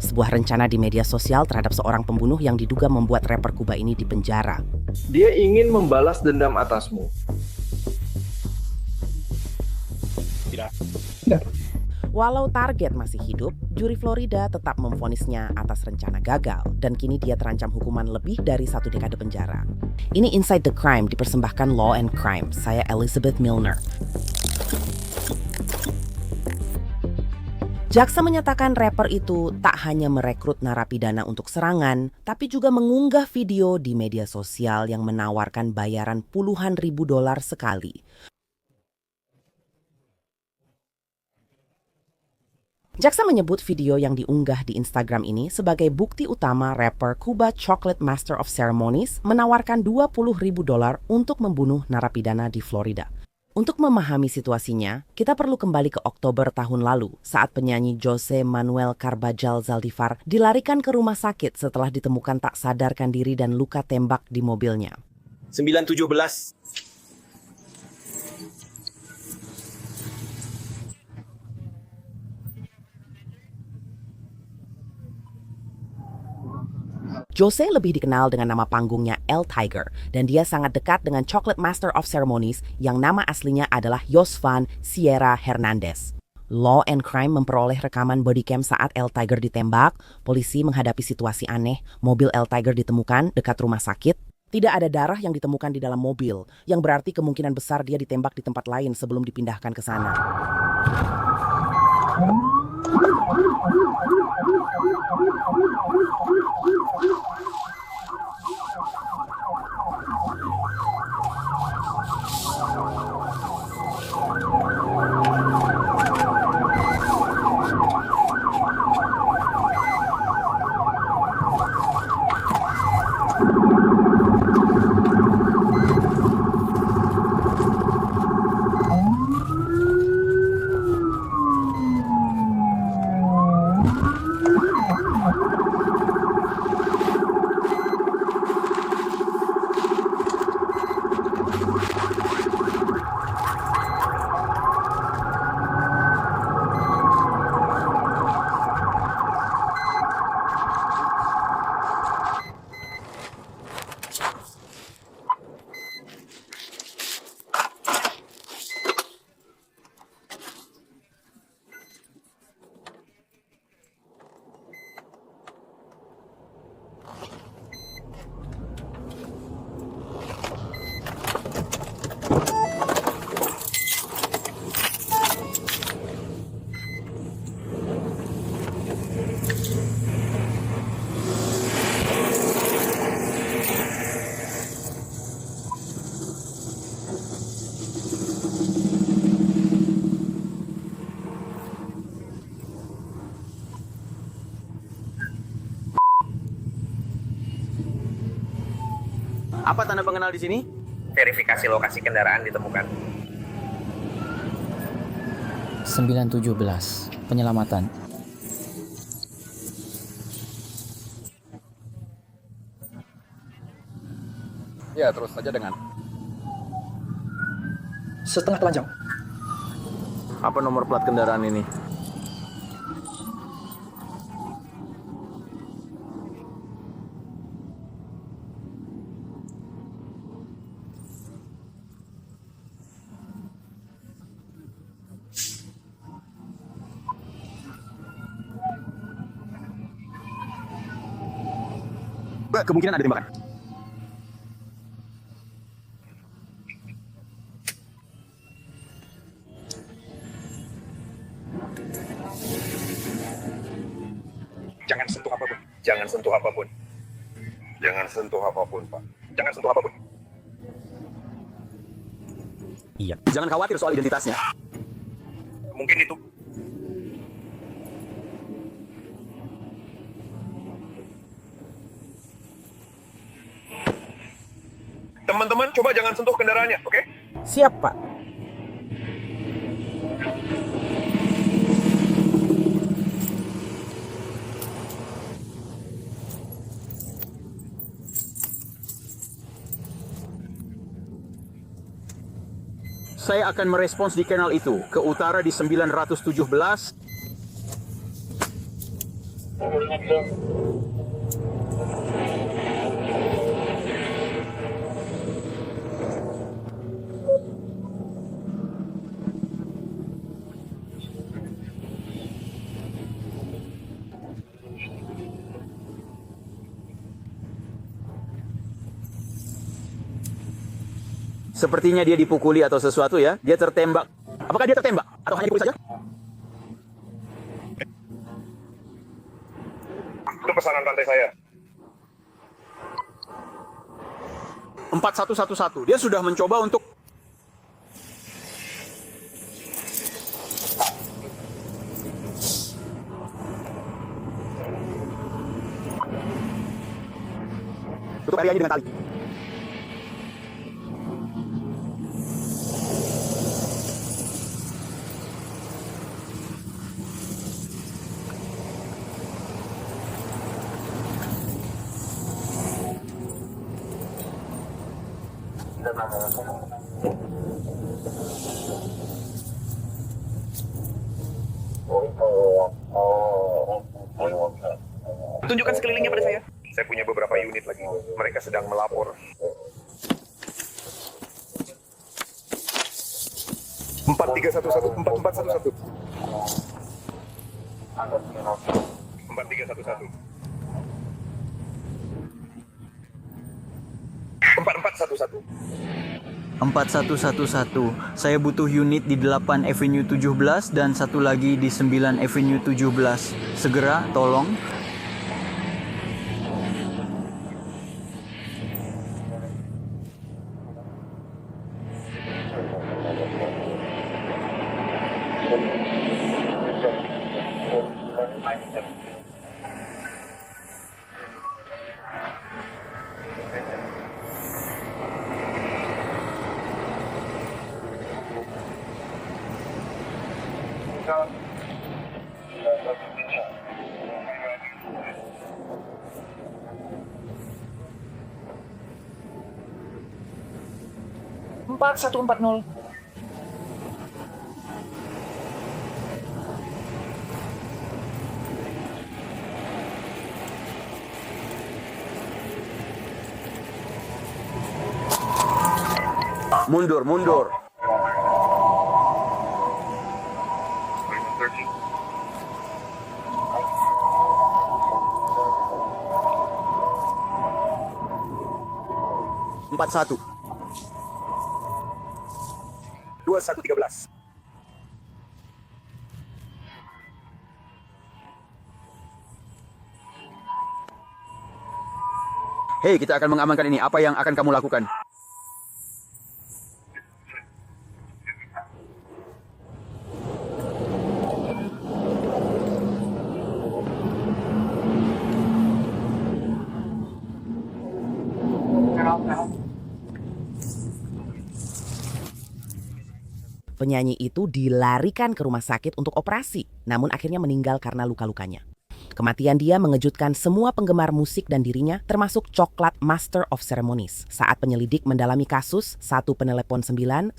sebuah rencana di media sosial terhadap seorang pembunuh yang diduga membuat rapper Kuba ini dipenjara. Dia ingin membalas dendam atasmu. Tidak. Walau target masih hidup, juri Florida tetap memvonisnya atas rencana gagal dan kini dia terancam hukuman lebih dari 1 dekade penjara. Ini Inside the Crime dipersembahkan Law and Crime. Saya Elizabeth Milner. Jaksa menyatakan rapper itu tak hanya merekrut narapidana untuk serangan, tapi juga mengunggah video di media sosial yang menawarkan bayaran puluhan ribu dolar sekali. Jaksa menyebut video yang diunggah di Instagram ini sebagai bukti utama rapper Kuba Chocolate Master of Ceremonies menawarkan 20 ribu dolar untuk membunuh narapidana di Florida. Untuk memahami situasinya, kita perlu kembali ke Oktober tahun lalu saat penyanyi Jose Manuel Carbajal Zaldívar dilarikan ke rumah sakit setelah ditemukan tak sadarkan diri dan luka tembak di mobilnya. 917. Jose lebih dikenal dengan nama panggungnya El Tiger dan dia sangat dekat dengan Chocolate Master of Ceremonies yang nama aslinya adalah Yosvan Sierra Hernandez. Law and Crime memperoleh rekaman bodycam saat El Tiger ditembak, polisi menghadapi situasi aneh, mobil El Tiger ditemukan dekat rumah sakit. Tidak ada darah yang ditemukan di dalam mobil, yang berarti kemungkinan besar dia ditembak di tempat lain sebelum dipindahkan ke sana. Apa tanda pengenal di sini? Verifikasi lokasi kendaraan ditemukan. 917. Penyelamatan. Ya, terus saja dengan setengah telanjang. Apa nomor plat kendaraan ini? Kemungkinan ada tembakan. Jangan sentuh apapun. Jangan sentuh apapun. Jangan sentuh apapun, Pak. Jangan sentuh apapun. Iya. Jangan khawatir soal identitasnya. Mungkin itu. Teman-teman, coba jangan sentuh kendaraannya, oke? Siap, Pak. Saya akan merespons di kanal itu, ke utara di 917. Sepertinya dia dipukuli atau sesuatu ya. Dia tertembak. Apakah dia tertembak? Atau hanya dipukuli saja? Itu pesanan rantai saya. 4111. Dia sudah mencoba untuk... tutup areanya dengan tali. Tunjukkan sekelilingnya pada saya. Saya punya beberapa unit lagi. Mereka sedang melapor. 4311, 4411. 4311. 4411. 4111. Saya butuh unit di 8 Avenue 17 dan satu lagi di 9 Avenue 17. Segera, tolong. Empat 140. Mundur, mundur. Empat satu. 2113. Hei, kita akan mengamankan ini. Apa yang akan kamu lakukan? Penyanyi itu dilarikan ke rumah sakit untuk operasi, namun akhirnya meninggal karena luka-lukanya. Kematian dia mengejutkan semua penggemar musik dan dirinya, termasuk Coklat Master of Ceremonies. Saat penyelidik mendalami kasus, satu penelepon 911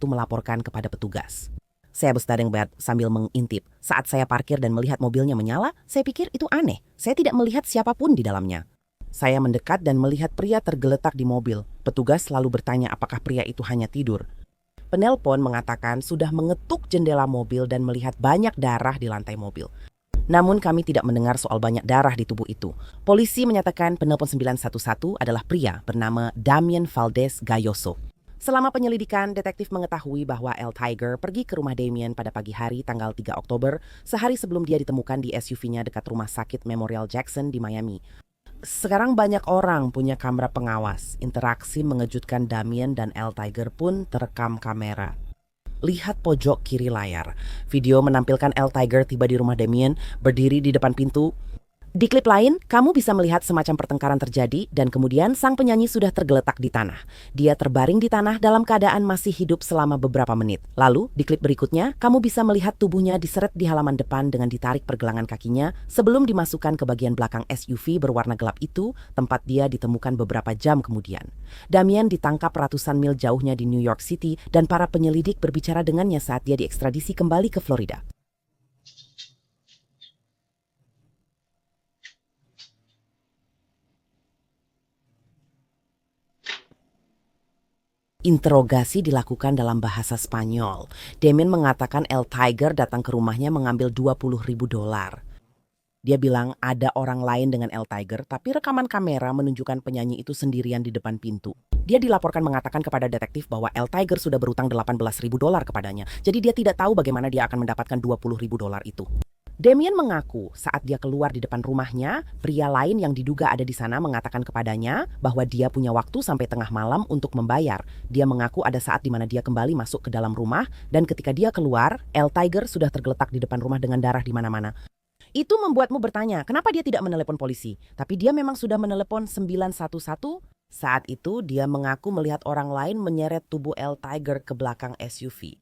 melaporkan kepada petugas. Saya berstadeng sambil mengintip. Saat saya parkir dan melihat mobilnya menyala, saya pikir itu aneh. Saya tidak melihat siapapun di dalamnya. Saya mendekat dan melihat pria tergeletak di mobil. Petugas lalu bertanya apakah pria itu hanya tidur. Penelpon mengatakan sudah mengetuk jendela mobil dan melihat banyak darah di lantai mobil. Namun kami tidak mendengar soal banyak darah di tubuh itu. Polisi menyatakan penelpon 911 adalah pria bernama Damien Valdez Gayoso. Selama penyelidikan, detektif mengetahui bahwa El Tiger pergi ke rumah Damien pada pagi hari tanggal 3 Oktober, sehari sebelum dia ditemukan di SUV-nya dekat rumah sakit Memorial Jackson di Miami. Sekarang banyak orang punya kamera pengawas. Interaksi mengejutkan Damien dan El Tiger pun terekam kamera. Lihat pojok kiri layar. Video menampilkan El Tiger tiba di rumah Damien, berdiri di depan pintu. Di klip lain, kamu bisa melihat semacam pertengkaran terjadi dan kemudian sang penyanyi sudah tergeletak di tanah. Dia terbaring di tanah dalam keadaan masih hidup selama beberapa menit. Lalu, di klip berikutnya, kamu bisa melihat tubuhnya diseret di halaman depan dengan ditarik pergelangan kakinya sebelum dimasukkan ke bagian belakang SUV berwarna gelap itu, tempat dia ditemukan beberapa jam kemudian. Damien ditangkap ratusan mil jauhnya di New York City dan para penyelidik berbicara dengannya saat dia diekstradisi kembali ke Florida. Interogasi dilakukan dalam bahasa Spanyol. Damien mengatakan El Tiger datang ke rumahnya mengambil $20.000. Dia bilang ada orang lain dengan El Tiger, tapi rekaman kamera menunjukkan penyanyi itu sendirian di depan pintu. Dia dilaporkan mengatakan kepada detektif bahwa El Tiger sudah berutang $18.000 kepadanya. Jadi dia tidak tahu bagaimana dia akan mendapatkan $20.000 itu. Damien mengaku saat dia keluar di depan rumahnya, pria lain yang diduga ada di sana mengatakan kepadanya bahwa dia punya waktu sampai tengah malam untuk membayar. Dia mengaku ada saat di mana dia kembali masuk ke dalam rumah dan ketika dia keluar, El Tiger sudah tergeletak di depan rumah dengan darah di mana-mana. Itu membuatmu bertanya, kenapa dia tidak menelepon polisi? Tapi dia memang sudah menelepon 911. Saat itu, dia mengaku melihat orang lain menyeret tubuh El Tiger ke belakang SUV.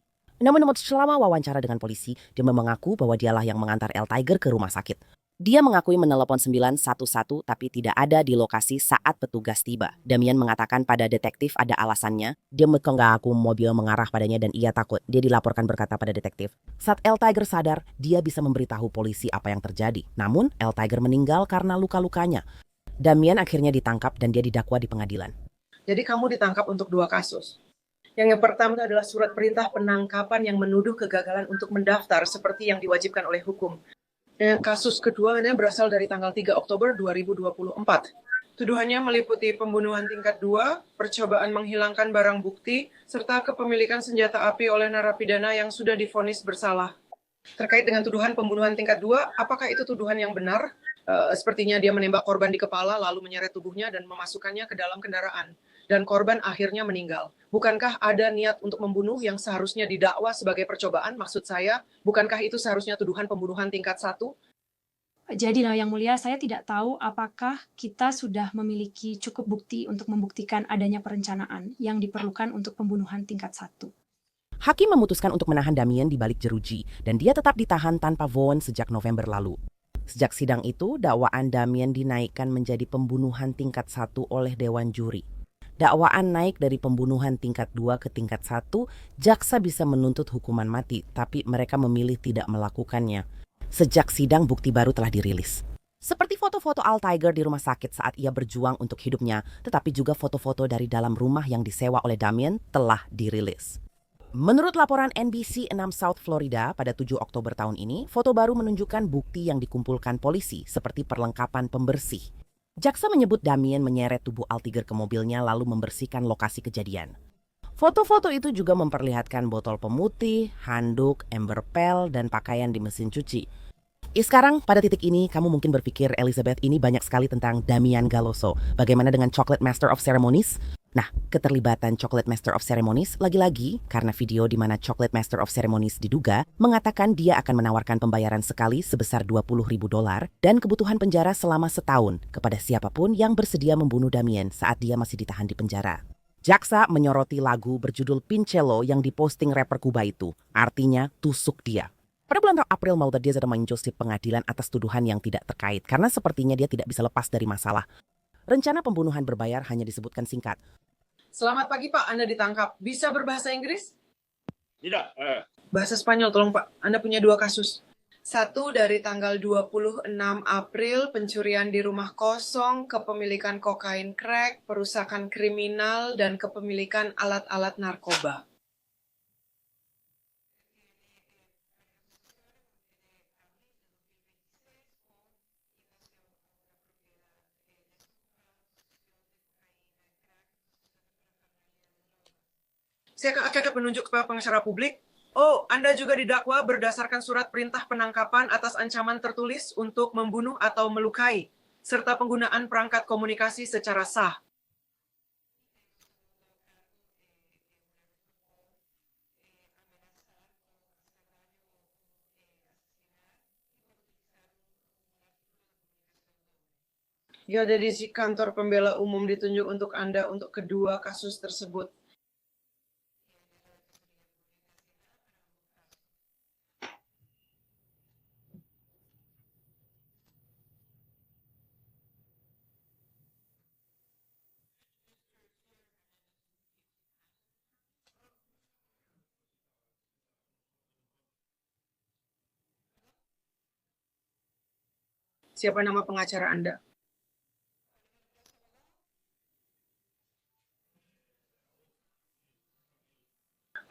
Namun selama wawancara dengan polisi, dia mengaku bahwa dialah yang mengantar El Tiger ke rumah sakit. Dia mengakui menelepon 911 tapi tidak ada di lokasi saat petugas tiba. Damien mengatakan pada detektif ada alasannya. Dia mengaku mobil mengarah padanya dan ia takut. Dia dilaporkan berkata pada detektif. Saat El Tiger sadar, dia bisa memberitahu polisi apa yang terjadi. Namun, El Tiger meninggal karena luka-lukanya. Damien akhirnya ditangkap dan dia didakwa di pengadilan. Jadi kamu ditangkap untuk 2 kasus. Yang pertama adalah surat perintah penangkapan yang menuduh kegagalan untuk mendaftar seperti yang diwajibkan oleh hukum. Kasus kedua berasal dari tanggal 3 Oktober 2024. Tuduhannya meliputi pembunuhan tingkat 2, percobaan menghilangkan barang bukti, serta kepemilikan senjata api oleh narapidana yang sudah divonis bersalah. Terkait dengan tuduhan pembunuhan tingkat 2, apakah itu tuduhan yang benar? Sepertinya dia menembak korban di kepala lalu menyeret tubuhnya dan memasukkannya ke dalam kendaraan. Dan korban akhirnya meninggal. Bukankah ada niat untuk membunuh yang seharusnya didakwa sebagai percobaan? Maksud saya, bukankah itu seharusnya tuduhan pembunuhan tingkat 1? Jadi, Yang Mulia, saya tidak tahu apakah kita sudah memiliki cukup bukti untuk membuktikan adanya perencanaan yang diperlukan untuk pembunuhan tingkat 1. Hakim memutuskan untuk menahan Damien di balik jeruji dan dia tetap ditahan tanpa bond sejak November lalu. Sejak sidang itu, dakwaan Damien dinaikkan menjadi pembunuhan tingkat 1 oleh Dewan Juri. Dakwaan naik dari pembunuhan tingkat 2 ke tingkat 1, jaksa bisa menuntut hukuman mati, tapi mereka memilih tidak melakukannya. Sejak sidang, bukti baru telah dirilis. Seperti foto-foto Al Tiger di rumah sakit saat ia berjuang untuk hidupnya, tetapi juga foto-foto dari dalam rumah yang disewa oleh Damien telah dirilis. Menurut laporan NBC 6 South Florida pada 7 Oktober tahun ini, foto baru menunjukkan bukti yang dikumpulkan polisi seperti perlengkapan pembersih. Jaksa menyebut Damien menyeret tubuh Al Tiger ke mobilnya lalu membersihkan lokasi kejadian. Foto-foto itu juga memperlihatkan botol pemutih, handuk, ember pel, dan pakaian di mesin cuci. Sekarang, pada titik ini, kamu mungkin berpikir Elizabeth ini banyak sekali tentang Damian Galoso. Bagaimana dengan Chocolate Master of Ceremonies? Nah, keterlibatan Chocolate Master of Ceremonies lagi-lagi karena video di mana Chocolate Master of Ceremonies diduga mengatakan dia akan menawarkan pembayaran sekali sebesar $20.000 dan kebutuhan penjara selama setahun kepada siapapun yang bersedia membunuh Damien saat dia masih ditahan di penjara. Jaksa menyoroti lagu berjudul Pincello yang diposting rapper Kuba itu, artinya tusuk dia. Pada bulan April mau dia sedang menjustis pengadilan atas tuduhan yang tidak terkait karena sepertinya dia tidak bisa lepas dari masalah. Rencana pembunuhan berbayar hanya disebutkan singkat. Selamat pagi Pak, Anda ditangkap. Bisa berbahasa Inggris? Tidak. Bahasa Spanyol tolong Pak, Anda punya 2 kasus. 1 dari tanggal 26 April, pencurian di rumah kosong, kepemilikan kokain crack, perusakan kriminal, dan kepemilikan alat-alat narkoba. Saya akan menunjuk kepada pengacara publik. Oh, Anda juga didakwa berdasarkan surat perintah penangkapan atas ancaman tertulis untuk membunuh atau melukai, serta penggunaan perangkat komunikasi secara sah. Ya, jadi si kantor pembela umum ditunjuk untuk Anda untuk kedua kasus tersebut. Siapa nama pengacara Anda?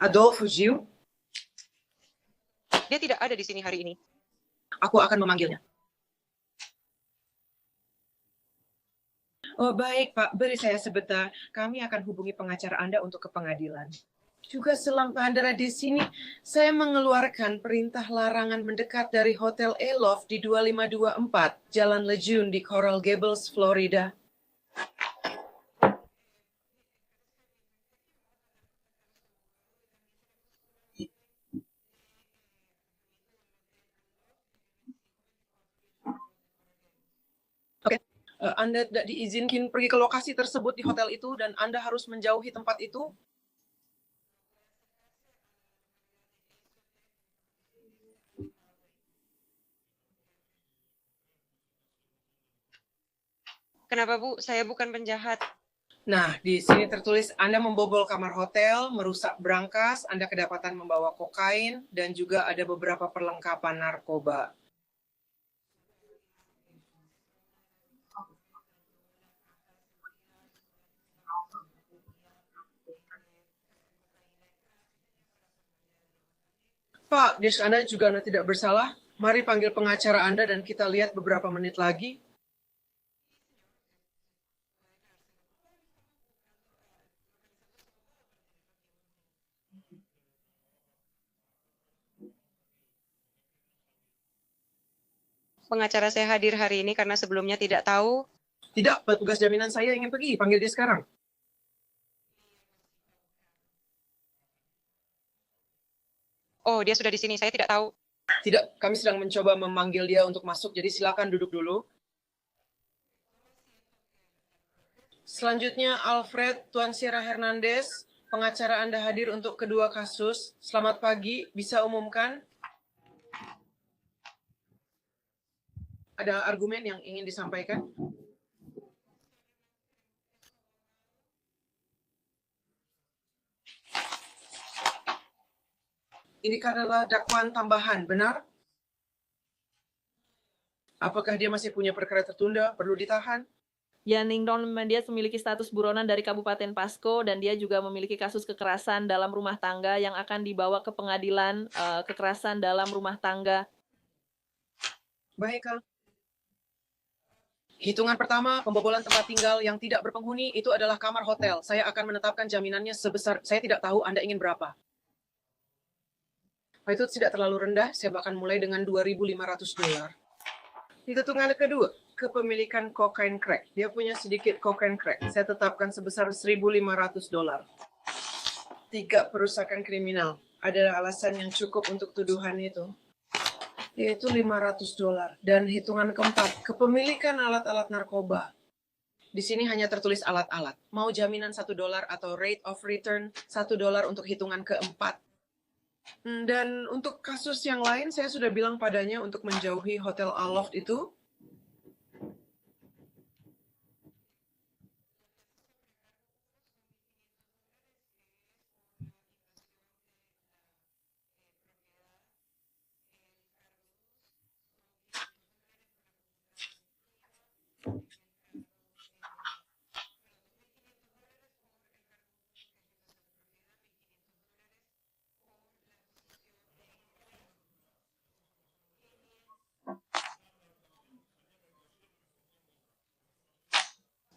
Adolfo Gil, Dia tidak ada di sini hari ini. aku akan memanggilnya. Oh baik Pak, beri saya sebentar. Kami akan hubungi pengacara Anda untuk ke pengadilan. Juga selama Anda di sini, saya mengeluarkan perintah larangan mendekat dari Hotel Aloft di 2524 Jalan Lejeune di Coral Gables, Florida. Oke, Anda tidak diizinkan pergi ke lokasi tersebut di hotel itu dan Anda harus menjauhi tempat itu. Kenapa, Bu? Saya bukan penjahat. Nah, di sini tertulis Anda membobol kamar hotel, merusak brankas, Anda kedapatan membawa kokain, dan juga ada beberapa perlengkapan narkoba. Pak, Anda juga Anda tidak bersalah. Mari panggil pengacara Anda dan kita lihat beberapa menit lagi. Pengacara saya hadir hari ini karena sebelumnya tidak tahu. Tidak, petugas jaminan saya ingin pergi. Panggil dia sekarang. Oh, dia sudah di sini. Saya tidak tahu. Tidak, kami sedang mencoba memanggil dia untuk masuk, jadi silakan duduk dulu. Selanjutnya, Alfred Tuan Sierra Hernandez, pengacara Anda hadir untuk kedua kasus. Selamat pagi, bisa umumkan? Ada argumen yang ingin disampaikan? Ini adalah dakwaan tambahan, benar? Apakah dia masih punya perkara tertunda, perlu ditahan? Yaningdon Mendias memiliki status buronan dari Kabupaten Pasco dan dia juga memiliki kasus kekerasan dalam rumah tangga yang akan dibawa ke pengadilan kekerasan dalam rumah tangga. Baiklah. Hitungan pertama, pembobolan tempat tinggal yang tidak berpenghuni itu adalah kamar hotel. Saya akan menetapkan jaminannya sebesar, saya tidak tahu Anda ingin berapa. Itu tidak terlalu rendah, saya bahkan mulai dengan $2.500. Hitungan kedua, kepemilikan kokain crack. Dia punya sedikit kokain crack. Saya tetapkan sebesar $1.500. 3, perusakan kriminal. Ada alasan yang cukup untuk tuduhan itu. Yaitu $500. Dan hitungan keempat, kepemilikan alat-alat narkoba. Di sini hanya tertulis alat-alat. Mau jaminan $1 atau rate of return $1 untuk hitungan keempat. Dan untuk kasus yang lain, saya sudah bilang padanya untuk menjauhi Hotel Aloft itu.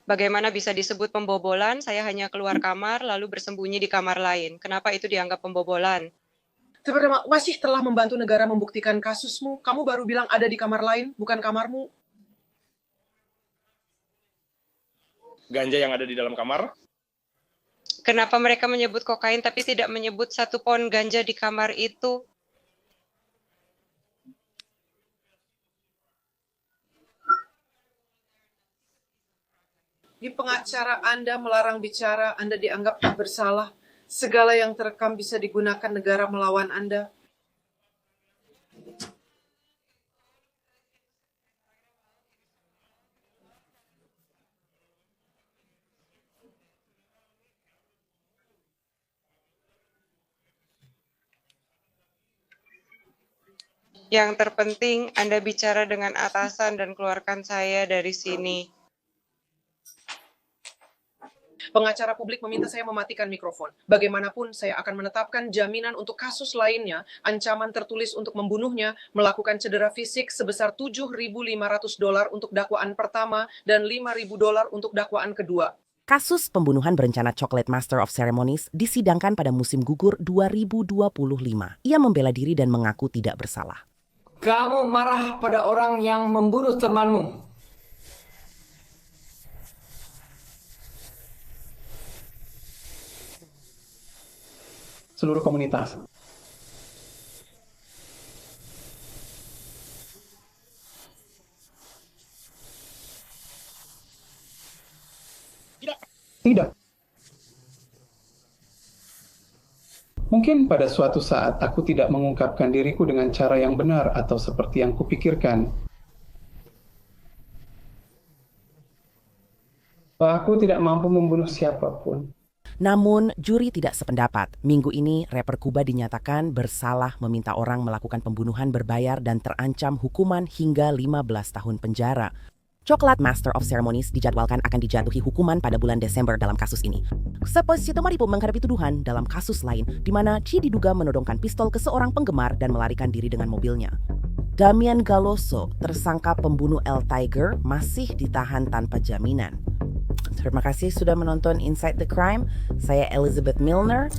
Bagaimana bisa disebut pembobolan? Saya hanya keluar kamar lalu bersembunyi di kamar lain. Kenapa itu dianggap pembobolan? Masih telah membantu negara membuktikan kasusmu. Kamu baru bilang ada di kamar lain, bukan kamarmu. Ganja yang ada di dalam kamar? Kenapa mereka menyebut kokain tapi tidak menyebut 1 pon ganja di kamar itu? Di pengacara Anda melarang bicara, Anda dianggap tak bersalah. Segala yang terekam bisa digunakan negara melawan Anda. Yang terpenting, Anda bicara dengan atasan dan keluarkan saya dari sini. Pengacara publik meminta saya mematikan mikrofon. Bagaimanapun, saya akan menetapkan jaminan untuk kasus lainnya, ancaman tertulis untuk membunuhnya, melakukan cedera fisik sebesar $7.500 untuk dakwaan pertama dan $5.000 untuk dakwaan kedua. Kasus pembunuhan berencana Chocolate Master of Ceremonies disidangkan pada musim gugur 2025. Ia membela diri dan mengaku tidak bersalah. Kamu marah pada orang yang membunuh temanmu. Seluruh komunitas. Tidak. Mungkin pada suatu saat aku tidak mengungkapkan diriku dengan cara yang benar atau seperti yang kupikirkan. Aku tidak mampu membunuh siapapun. Namun, juri tidak sependapat. Minggu ini, rapper Kuba dinyatakan bersalah meminta orang melakukan pembunuhan berbayar dan terancam hukuman hingga 15 tahun penjara. Chocolate Master of Ceremonies dijadwalkan akan dijatuhi hukuman pada bulan Desember dalam kasus ini. Seposito Maripo menghadapi tuduhan dalam kasus lain di mana Chi diduga menodongkan pistol ke seorang penggemar dan melarikan diri dengan mobilnya. Damian Galoso, tersangka pembunuh El Tiger, masih ditahan tanpa jaminan. Terima kasih sudah menonton Inside the Crime. Saya Elizabeth Milner.